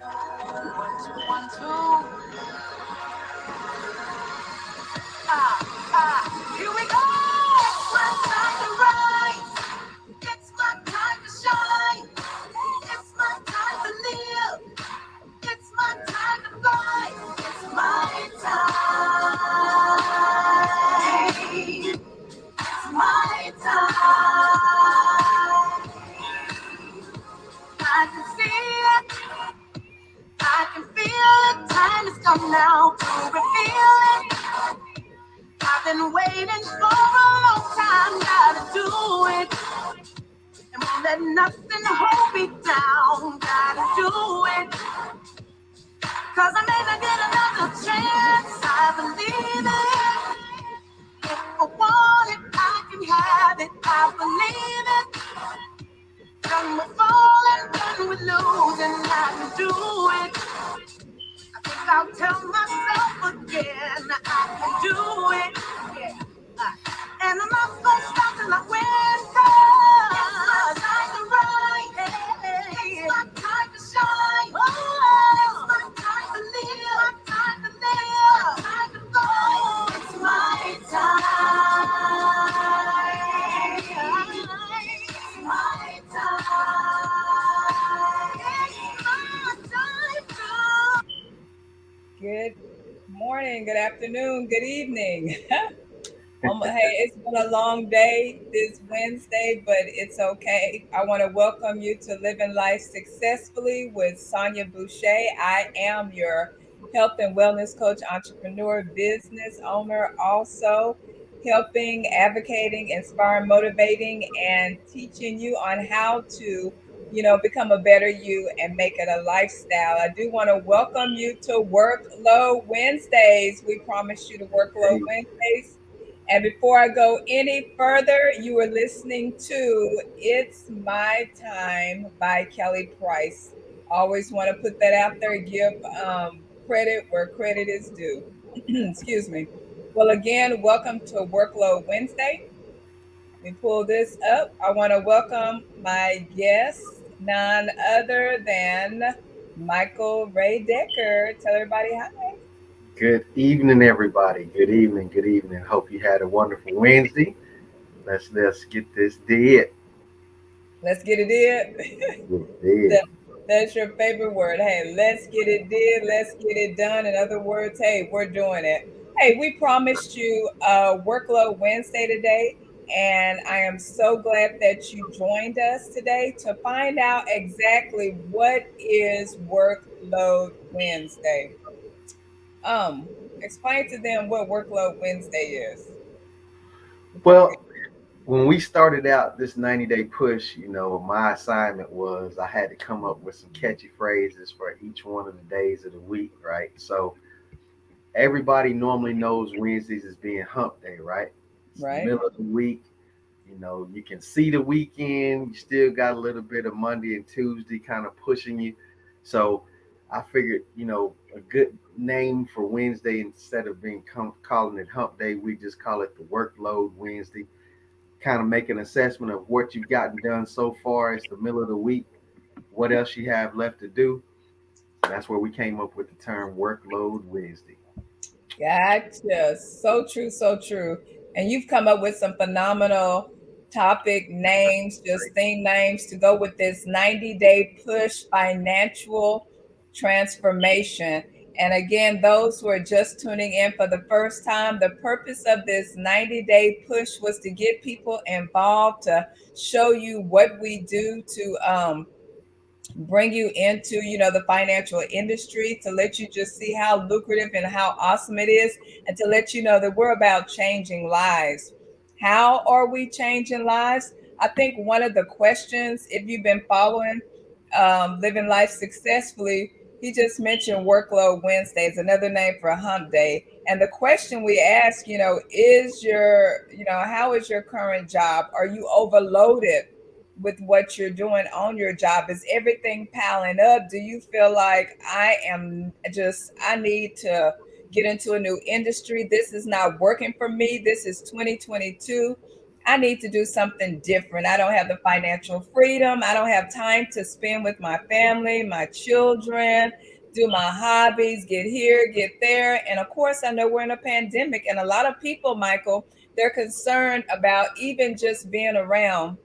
One, two. Here we go. It's my time to rise. It's my time to shine. It's my time to live. It's my time to fly. It's my time. It's my time. I can see it. I can feel it. Time has come now to reveal it. I've been waiting for a long time. Gotta do it. And won't let nothing hold me down. Gotta do it. Cause I never get another chance. I believe it. If I want it, I can have it. I believe it. Done with falling, done with losing. I can do it. I think I'll tell myself again. I can do it. Yeah. And I'm not gonna stop till I win. It's my time to rise. It's my time to shine. It's my time to live. It's my time to live. It's my time to go. It's my time. It's my time. Good morning, good afternoon, good evening. Hey, it's been a long day this Wednesday, but it's okay. I want to welcome you to Living Life Successfully with Sonja Busha. I am your health and wellness coach, entrepreneur, business owner, also helping, advocating, inspiring, motivating, and teaching you on how to become a better you and make it a lifestyle. I do want to welcome you to Workload Wednesdays. We promised you to Workload Hey, Wednesdays. And before I go any further, you are listening to It's My Time by Kelly Price. Always want to put that out there, give credit where credit is due. Excuse me. Well, again, welcome to Workload Wednesday. Let me pull this up. I want to welcome my guest, none other than Michael Ray Deckard. Tell everybody hi. good evening, everybody. Good evening. Good evening. Hope you had a wonderful Wednesday. Let's get this did. Let's get it in. Get did. That- That's your favorite word. Hey, let's get it did. Let's get it done. In other words, hey, we're doing it. Hey, we promised you Workload Wednesday today, and I am so glad that you joined us today to find out exactly what is Workload Wednesday. Explain to them what Workload Wednesday is. Well, when we started out this 90-day push, my assignment was I had to come up with some catchy phrases for each one of the days of the week, right? So everybody normally knows Wednesdays as being hump day, right? It's the Right? middle of the week. You can see the weekend. You still got a little bit of Monday and Tuesday kind of pushing you. So I figured, a good name for Wednesday instead of calling it Hump Day, we just call it the Workload Wednesday. Kind of make an assessment of what you've gotten done so far. It's the middle of the week. What else you have left to do? That's where we came up with the term Workload Wednesday. Gotcha. So true, so true. And you've come up with some phenomenal topic names, just theme names to go with this 90-day push financial transformation. And again, those who are just tuning in for the first time, the purpose of this 90-day push was to get people involved, to show you what we do to bring you into the financial industry, to let you just see how lucrative and how awesome it is, and to let you know that we're about changing lives. How are we changing lives? I think one of the questions, if you've been following Living Life Successfully, he just mentioned Workload Wednesdays, another name for hump day. And the question we ask, is how is your current job? Are you overloaded with what you're doing on your job? Is everything piling up? Do you feel like I need to get into a new industry? This is not working for me. This is 2022. I need to do something different. I don't have the financial freedom. I don't have time to spend with my family, my children, do my hobbies, get here, get there. And of course, I know we're in a pandemic, and a lot of people, Michael, they're concerned about even just being around,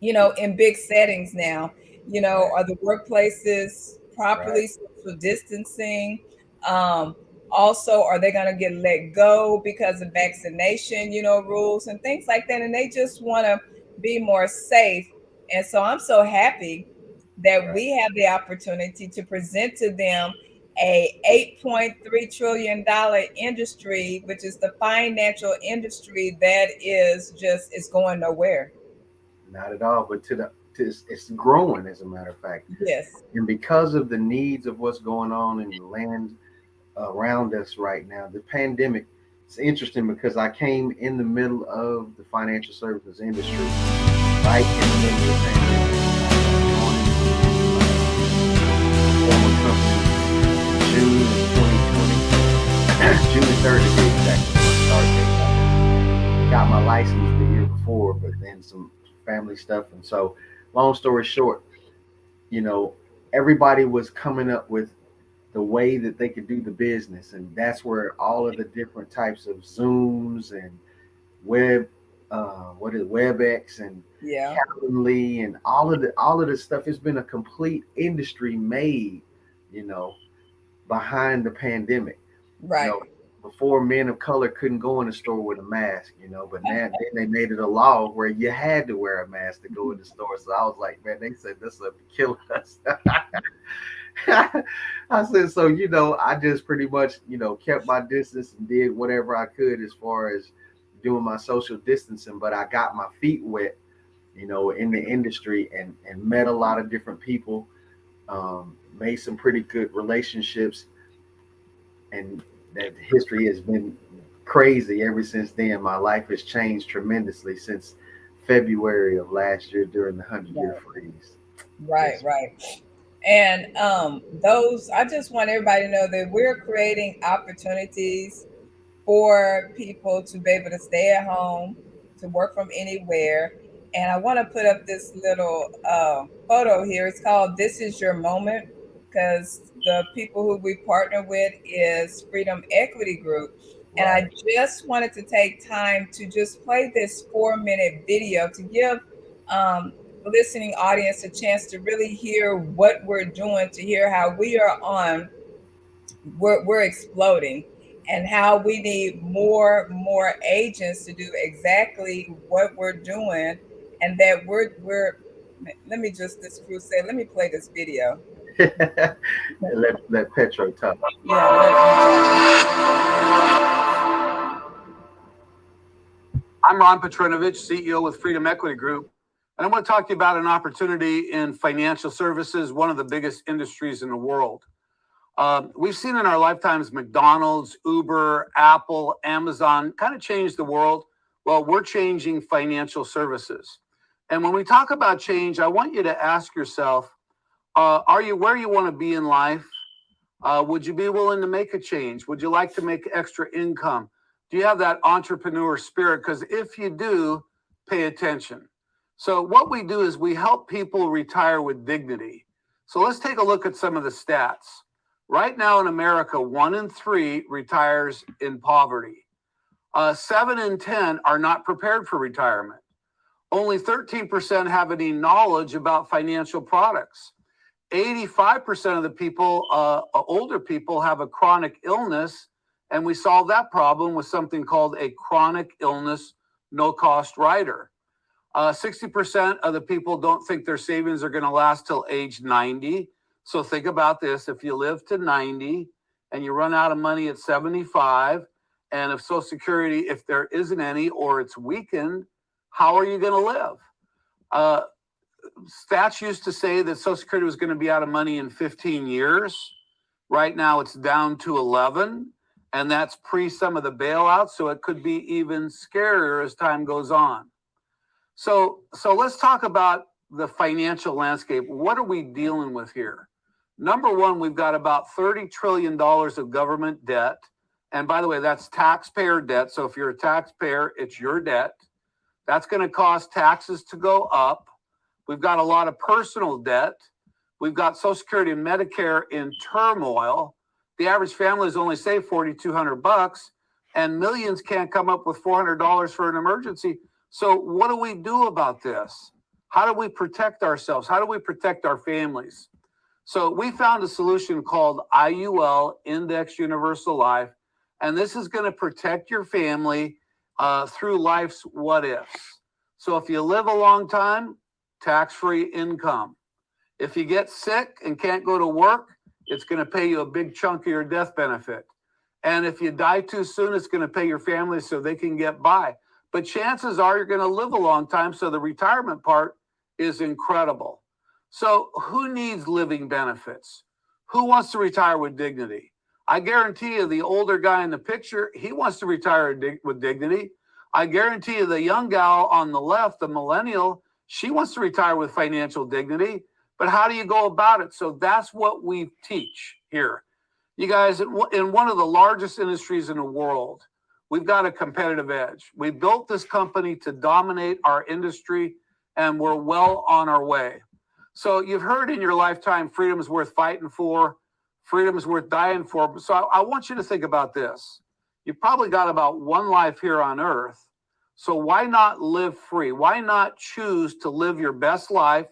in big settings now. Right. Are the workplaces Right. properly social distancing? Um, Also, are they going to get let go because of vaccination, rules and things like that? And they just want to be more safe. And so I'm so happy that Right. we have the opportunity to present to them a $8.3 trillion industry, which is the financial industry that is going nowhere. Not at all, but it's growing, as a matter of fact. Yes. And because of the needs of what's going on in the land around us right now, the pandemic, it's interesting because I came in the middle of the financial services industry, right in the middle of the pandemic. Former company, June of 2020, June 3rd to be exact, was my start date. Got my license the year before, but then some family stuff. And so, long story short, you know, everybody was coming up with the way that they could do the business. And that's where all of the different types of Zooms and web, what is WebEx and Yeah. Calendly and all of this stuff has been a complete industry made, you know, behind the pandemic. You Right. know, before men of color couldn't go in the store with a mask, but now then they made it a law where you had to wear a mask to go in the store. So I was like, man, they said this will kill us. I said, so I just pretty much kept my distance and did whatever I could as far as doing my social distancing, but I got my feet wet, in the industry and met a lot of different people, made some pretty good relationships, and that history has been crazy ever since then. My life has changed tremendously since February of last year during the 100-year freeze. Right, Yes. right. And those, I just want everybody to know that we're creating opportunities for people to be able to stay at home, to work from anywhere. And I want to put up this little photo here. It's called "This Is Your Moment," because the people who we partner with is Freedom Equity Group. And I Right. just wanted to take time to just play this 4-minute video to give the listening audience a chance to really hear what we're doing, to hear how we are we're exploding, and how we need more agents to do exactly what we're doing, and that we're let me just this crew say, let me play this video. let Petro talk. I'm Ron Petrinovich, CEO with Freedom Equity Group, and I want to talk to you about an opportunity in financial services, one of the biggest industries in the world. We've seen in our lifetimes McDonald's, Uber, Apple, Amazon kind of change the world. Well, we're changing financial services. And when we talk about change, I want you to ask yourself, are you where you want to be in life? Would you be willing to make a change? Would you like to make extra income? Do you have that entrepreneur spirit? Because if you do, pay attention. So what we do is we help people retire with dignity. So let's take a look at some of the stats. Right now in America, 1 in 3 retires in poverty. 7 in 10 are not prepared for retirement. Only 13% have any knowledge about financial products. 85% of the people, older people, have a chronic illness, and we solve that problem with something called a chronic illness no-cost rider. 60% of the people don't think their savings are going to last till age 90. So think about this. If you live to 90 and you run out of money at 75, and if Social Security, if there isn't any or it's weakened, how are you going to live? Stats used to say that Social Security was going to be out of money in 15 years. Right now it's down to 11, and that's pre some of the bailouts, so it could be even scarier as time goes on. So let's talk about the financial landscape. What are we dealing with here? Number one, we've got about $30 trillion of government debt. And by the way, that's taxpayer debt. So if you're a taxpayer, it's your debt. That's going to cause taxes to go up. We've got a lot of personal debt. We've got Social Security and Medicare in turmoil. The average family has only saved $4,200, and millions can't come up with $400 for an emergency. So what do we do about this? How do we protect ourselves? How do we protect our families? So we found a solution called IUL, Index Universal Life, and this is going to protect your family through life's what ifs. So if you live a long time, tax-free income. If you get sick and can't go to work, it's going to pay you a big chunk of your death benefit. And if you die too soon, it's going to pay your family so they can get by. But chances are you're going to live a long time, so the retirement part is incredible. So who needs living benefits? Who wants to retire with dignity? I guarantee you the older guy in the picture, he wants to retire with dignity. I guarantee you the young gal on the left, the millennial, she wants to retire with financial dignity. But how do you go about it? So that's what we teach here. You guys, in one of the largest industries in the world, we've got a competitive edge. We built this company to dominate our industry, and we're well on our way. So you've heard in your lifetime, freedom is worth fighting for, freedom is worth dying for. So I want you to think about this. You've probably got about one life here on earth. So why not live free? Why not choose to live your best life?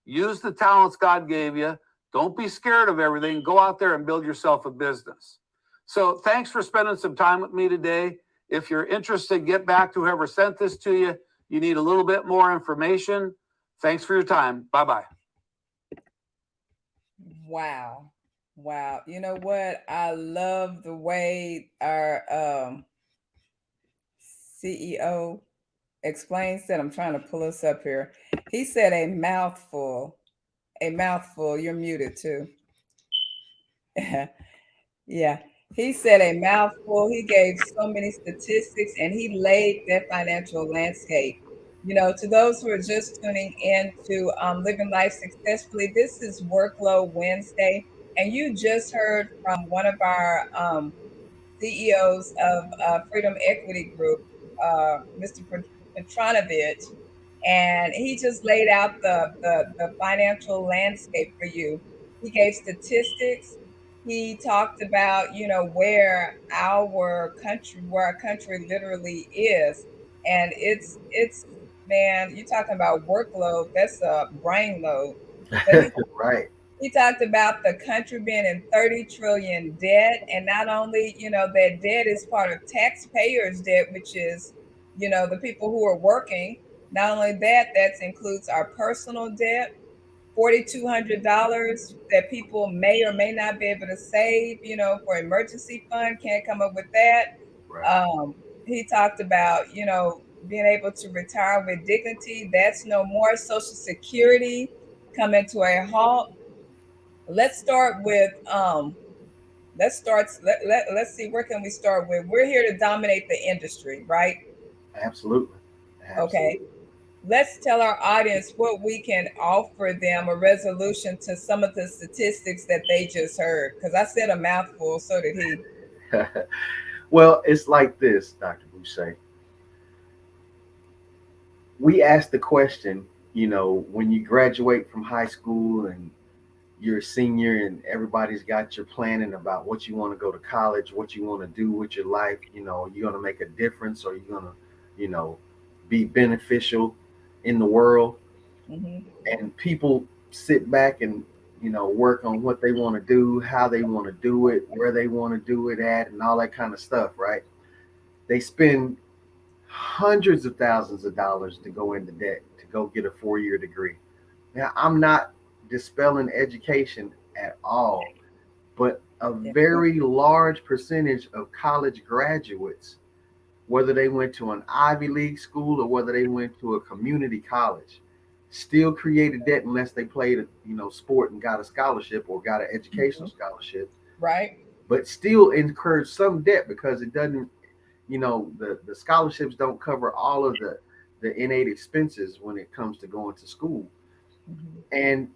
Use the talents God gave you. Don't be scared of everything. Go out there and build yourself a business. So thanks for spending some time with me today. If you're interested, get back to whoever sent this to you. You need a little bit more information. Thanks for your time. Bye-bye. Wow. Wow. You know what? I love the way our CEO explains that. I'm trying to pull us up here. He said a mouthful. A mouthful. You're muted too. Yeah. He said a mouthful. He gave so many statistics and he laid that financial landscape. You know, to those who are just tuning in to Living Life Successfully, this is Workload Wednesday. And you just heard from one of our CEOs of Freedom Equity Group, Mr. Petronovich, and he just laid out the financial landscape for you. He gave statistics. He talked about, you know, where our country literally is. And it's man, you're talking about workload, that's a brain load. But Right. he talked about the country being in 30 trillion debt. And not only, you know, that debt is part of taxpayers' debt, which is, you know, the people who are working. Not only that, that includes our personal debt, $4,200 that people may or may not be able to save, you know, for emergency fund, can't come up with that. Right. He talked about, you know, being able to retire with dignity. That's no more. Social Security coming to a halt. Let's start with let's see, where can we start with? We're here to dominate the industry, right? Absolutely. Okay. Absolutely. Let's tell our audience what we can offer them, a resolution to some of the statistics that they just heard. Because I said a mouthful, so did he. Well, it's like this, Dr. Busha. We asked the question, you know, when you graduate from high school and you're a senior and everybody's got your planning about what you want to go to college, what you want to do with your life, you know, you're going to make a difference or you're going to, you know, be beneficial in the world. Mm-hmm. And people sit back and, you know, work on what they want to do, how they want to do it, where they want to do it at, and all that kind of stuff, right? They spend hundreds of thousands of dollars to go into debt to go get a 4-year degree. Now, I'm not dispelling education at all, but a very large percentage of college graduates, whether they went to an Ivy League school or whether they went to a community college, still created debt unless they played a, you know, sport and got a scholarship or got an educational scholarship, Right. but still incurred some debt because it doesn't, you know, the scholarships don't cover all of the innate expenses when it comes to going to school. Mm-hmm. And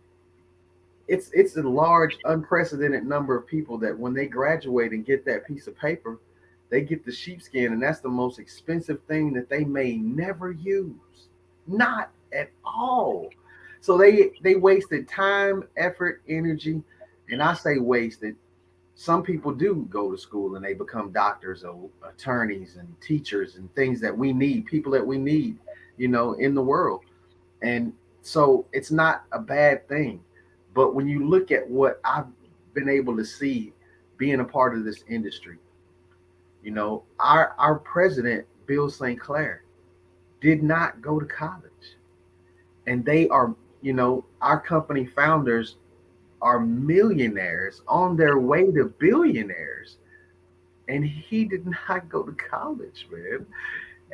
it's a large unprecedented number of people that when they graduate and get that piece of paper, They get the sheepskin, and that's the most expensive thing that they may never use. Not at all. So they wasted time, effort, energy, and I say wasted. Some people do go to school and they become doctors or attorneys and teachers and things that we need, people that we need, in the world. And so it's not a bad thing. But when you look at what I've been able to see being a part of this industry, our president, Bill St. Clair, did not go to college. And they are, our company founders are millionaires on their way to billionaires. And he did not go to college, man.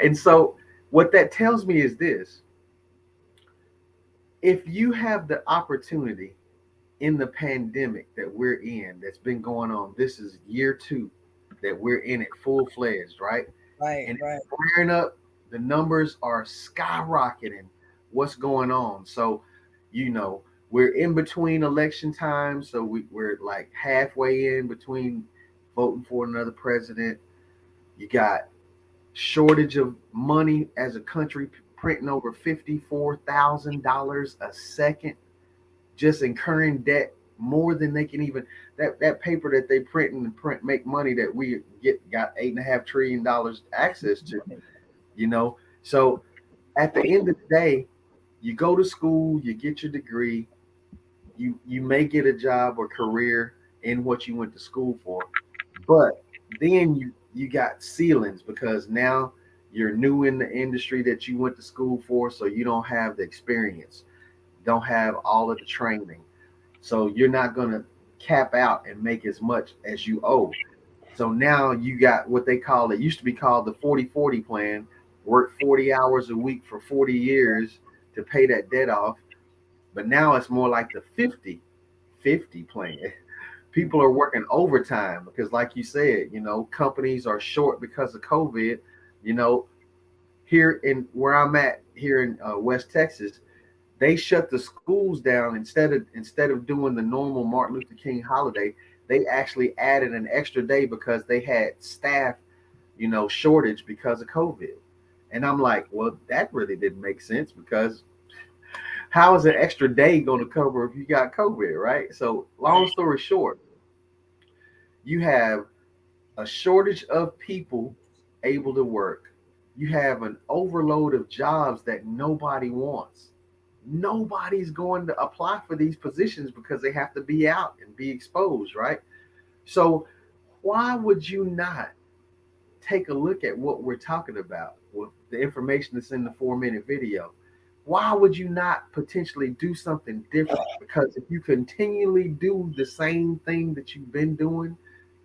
And so what that tells me is this: if you have the opportunity in the pandemic that we're in, that's been going on, this is year 2 that we're in it full-fledged, right? Right, And right. flaring up, the numbers are skyrocketing. What's going on? So, we're in between election time, so we're like halfway in between voting for another president. You got shortage of money as a country, printing over $54,000 a second, just incurring debt more than they can even, that paper that they print and make money that we got $8.5 trillion access to, So at the end of the day, you go to school, you get your degree, you may get a job or career in what you went to school for, but then you got ceilings because now you're new in the industry that you went to school for, so you don't have the experience, don't have all of the training, so you're not going to cap out and make as much as you owe. So now you got what they call, it used to be called the 40/40 plan, work 40 hours a week for 40 years to pay that debt off. But now it's more like the 50/50 plan. People are working overtime because, like you said, companies are short because of COVID. Here in where I'm at here in West Texas, they shut the schools down instead of doing the normal Martin Luther King holiday. They actually added an extra day because they had staff, shortage because of COVID. And I'm like, well, that really didn't make sense because how is an extra day going to cover if you got COVID, right? So long story short, you have a shortage of people able to work. You have an overload of jobs that nobody wants. Nobody's going to apply for these positions because they have to be out and be exposed, right? So why would you not take a look at what we're talking about with the information that's in the 4-minute video? Why would you not potentially do something different? Because if you continually do the same thing that you've been doing,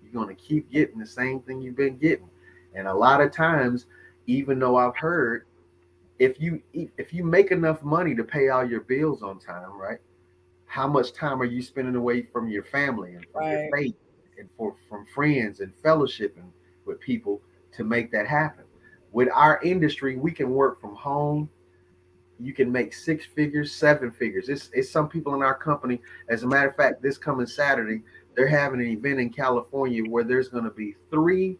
you're going to keep getting the same thing you've been getting. And a lot of times, even though I've heard, if you make enough money to pay all your bills on time, right? How much time are you spending away from your family and from your faith and from friends and fellowshipping with people to make that happen? With our industry, we can work from home. You can make 6 figures, 7 figures. It's some people in our company. As a matter of fact, this coming Saturday, they're having an event in California where there's going to be 3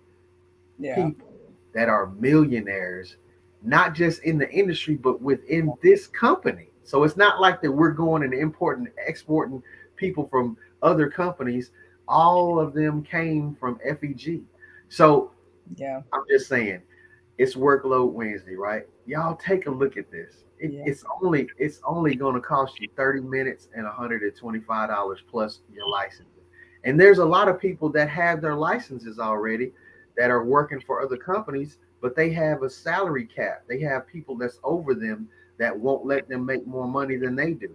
people that are millionaires, not just in the industry, but within this company. So it's not like that we're going and importing, exporting people from other companies. All of them came from FEG. So I'm just saying, it's Workload Wednesday, right? Y'all take a look at this. It's only going to cost you 30 minutes and $125 plus your license. And there's a lot of people that have their licenses already that are working for other companies, but they have a salary cap. They have people that's over them that won't let them make more money than they do.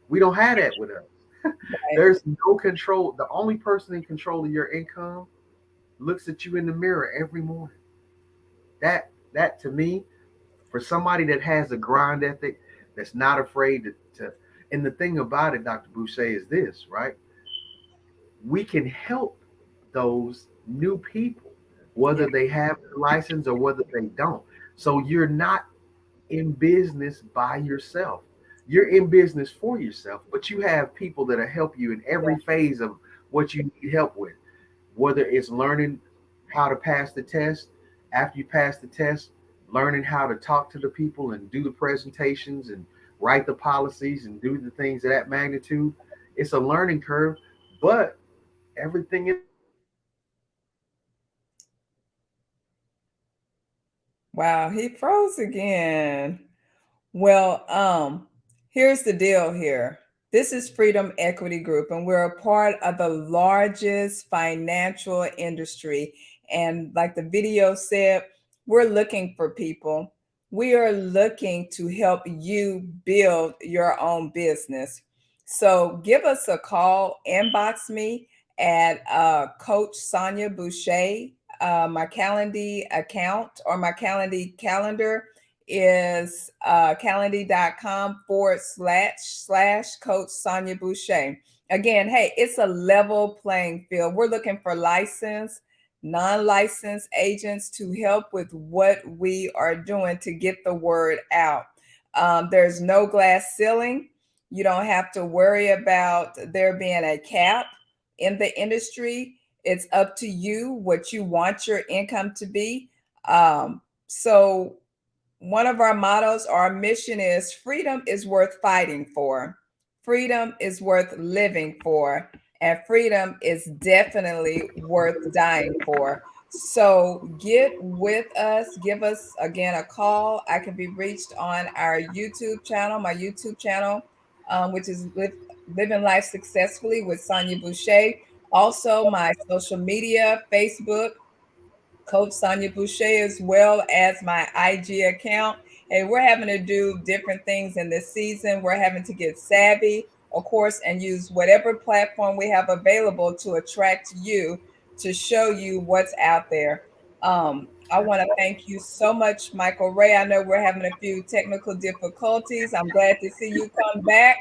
We don't have that with us. There's no control. The only person in control of your income looks at you in the mirror every morning. That to me, for somebody that has a grind ethic, that's not afraid to and the thing about it, Dr. Busha, is this, right? We can help those new people, whether they have a license or whether they don't. So you're not in business by yourself. You're in business for yourself, but you have people that'll help you in every phase of what you need help with, whether it's learning how to pass the test. After you pass the test, learning how to talk to the people and do the presentations and write the policies and do the things of that magnitude. It's a learning curve, but everything is Wow, he froze again. Well, here's the deal here. This is Freedom Equity Group, and we're a part of the largest financial industry. And like the video said, we're looking for people. We are looking to help you build your own business. So give us a call, inbox me at Coach Sonja Busha. My Calendly account or my Calendly calendar is calendly.com/Coach Sonja Busha. Again, hey, it's a level playing field. We're looking for licensed, non-licensed agents to help with what we are doing to get the word out. There's no glass ceiling. You don't have to worry about there being a cap in the industry. It's up to you what you want your income to be. So one of our mottos, our mission is freedom is worth fighting for. Freedom is worth living for. And freedom is definitely worth dying for. So get with us. Give us again a call. I can be reached on our YouTube channel, my YouTube channel, which is Living Life Successfully with Sonja Busha. Also, my social media, Facebook, Coach Sonja Busha, as well as my IG account. And we're having to do different things in this season. We're having to get savvy, of course, and use whatever platform we have available to attract you, to show you what's out there. I want to thank you so much, Michael Ray. I know we're having a few technical difficulties. I'm glad to see you come back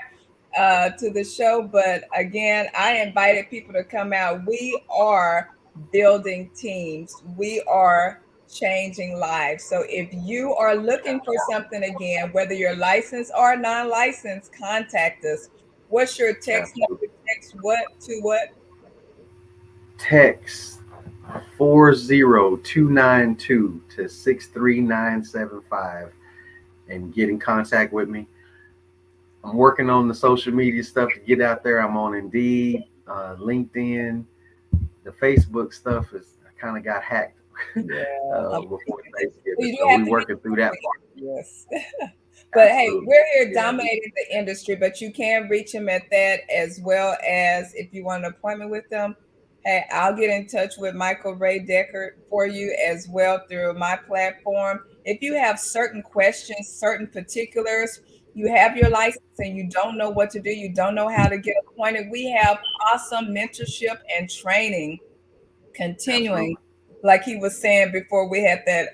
to the show. But again, I invited people to come out. We are building teams. We are changing lives. So if you are looking for something again, whether you're licensed or non-licensed, contact us. What's your text number? Text what to what? text 40292 to 63975 and get in contact with me. I'm working on the social media stuff to get out there. I'm on Indeed, LinkedIn. The Facebook stuff is kind of got hacked before Thanksgiving, so we're working through that part. Yes. But hey, Absolutely. we're here dominating the industry, but you can reach him at that, as well as if you want an appointment with them. Hey, I'll get in touch with Michael Ray Deckard for you as well through my platform. If you have certain questions, certain particulars, you have your license and you don't know what to do, you don't know how to get appointed, we have awesome mentorship and training continuing. Absolutely. Like he was saying before we had that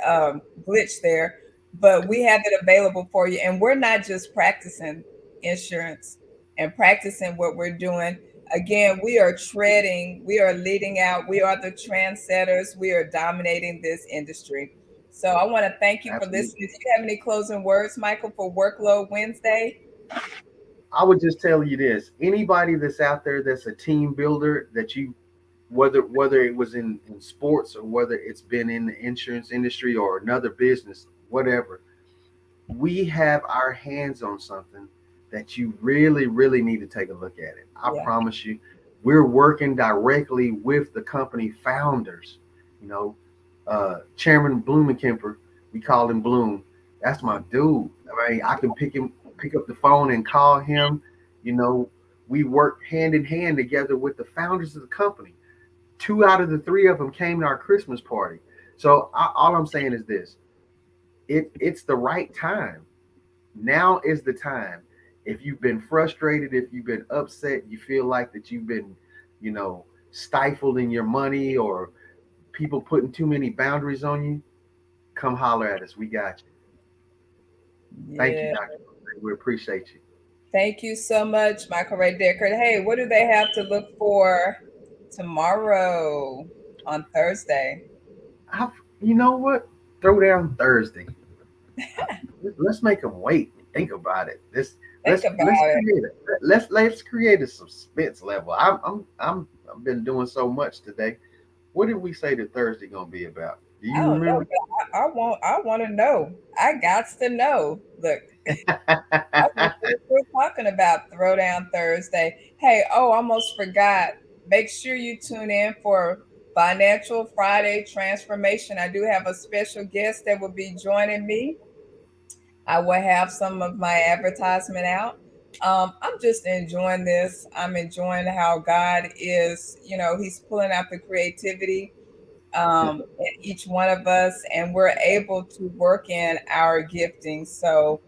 glitch there, but we have it available for you. And we're not just practicing insurance and practicing what we're doing. Again, we are treading, we are leading out, we are the trendsetters, we are dominating this industry. So I want to thank you for Absolutely. listening. Do you have any closing words, Michael, for Workload Wednesday? I would just tell you this: anybody that's out there that's a team builder, that you, whether it was in sports or whether it's been in the insurance industry or another business, whatever, we have our hands on something that you really, really need to take a look at it. I Yeah. promise you, we're working directly with the company founders. You know, Chairman Blumenkemper, we call him Bloom. That's my dude. I mean, I can pick up the phone and call him. You know, we work hand in hand together with the founders of the company. 2 out of the 3 of them came to our Christmas party. So all I'm saying is this: it's the right time. Now is the time. If you've been frustrated, if you've been upset, you feel like that you've been, stifled in your money, or people putting too many boundaries on you, come holler at us. We got you. Thank you, Yeah. Dr. We appreciate you. Thank you so much, Michael Ray Deckard. Hey, what do they have to look for tomorrow on Thursday? You know what? Throw down Thursday. Let's make them wait. Think about it. Let's Think about it. create it. Let's create a suspense level. I've been doing so much today. What did we say that Thursday gonna be about? Do I you don't know, remember? but I want to know. I got to know. Look, I want to know what we're talking about Throwdown Thursday. Hey, oh, almost forgot. Make sure you tune in for Financial Friday Transformation. I do have a special guest that will be joining me. I will have some of my advertisement out. I'm just enjoying this. I'm enjoying how God is, He's pulling out the creativity in each one of us, and we're able to work in our gifting. So,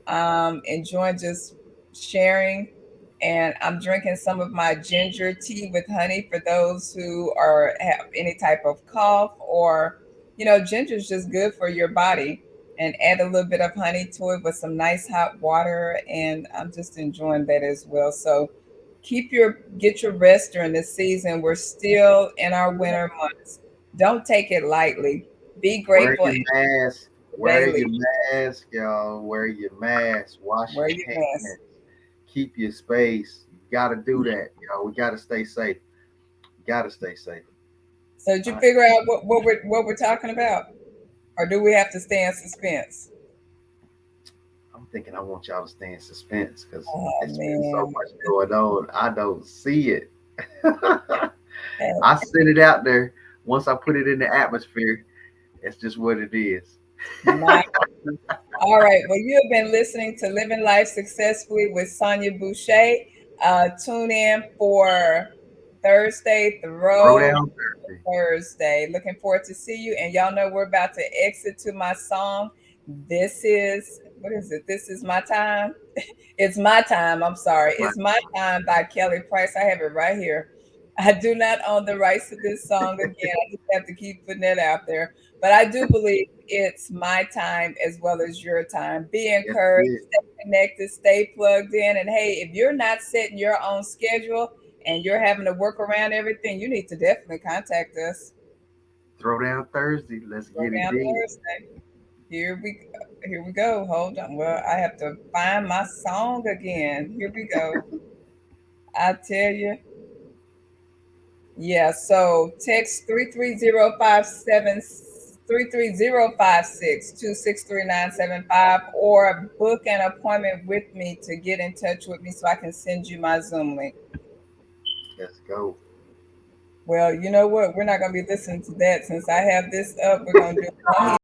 enjoying just sharing. And I'm drinking some of my ginger tea with honey for those who are have any type of cough, or ginger is just good for your body. And add a little bit of honey to it with some nice hot water, and I'm just enjoying that as well. So get your rest during this season. We're still in our winter months. Don't take it lightly. Be Wear grateful your mask. Wear daily. your mask, y'all. Wear your mask. Wash Wear your your mask. hands. Keep your space. You gotta do that. We gotta stay safe. Gotta stay safe. So did you All right. figure out what we're talking about? Or do we have to stay in suspense? I'm thinking I want y'all to stay in suspense because Oh it's been so man. much going on. I don't see it. Okay. I sent it out there. Once I put it in the atmosphere, it's just what it is. My All right. Well, you have been listening to Living Life Successfully with Sonja Busha. Tune in for Thursday, Throw Throw down Thursday. Thursday. Looking forward to see you. And y'all know we're about to exit to my song. This is, what is it? This is my time. It's my time. I'm sorry. My It's my time by Kelly Price. I have it right here. I do not own the rights to this song again. I just have to keep putting it out there. But I do believe it's my time as well as your time. Be yes, encouraged, it. stay connected, stay plugged in. And hey, if you're not setting your own schedule and you're having to work around everything, you need to definitely contact us. Throw down Thursday. Let's Go get it down in. Thursday. Here we go. Hold on. Well, I have to find my song again. Here we go. I tell you. Yeah, so text 33056 or book an appointment with me to get in touch with me so I can send you my Zoom link. Let's go. Well, you know what? We're not going to be listening to that since I have this up. We're going to do one here.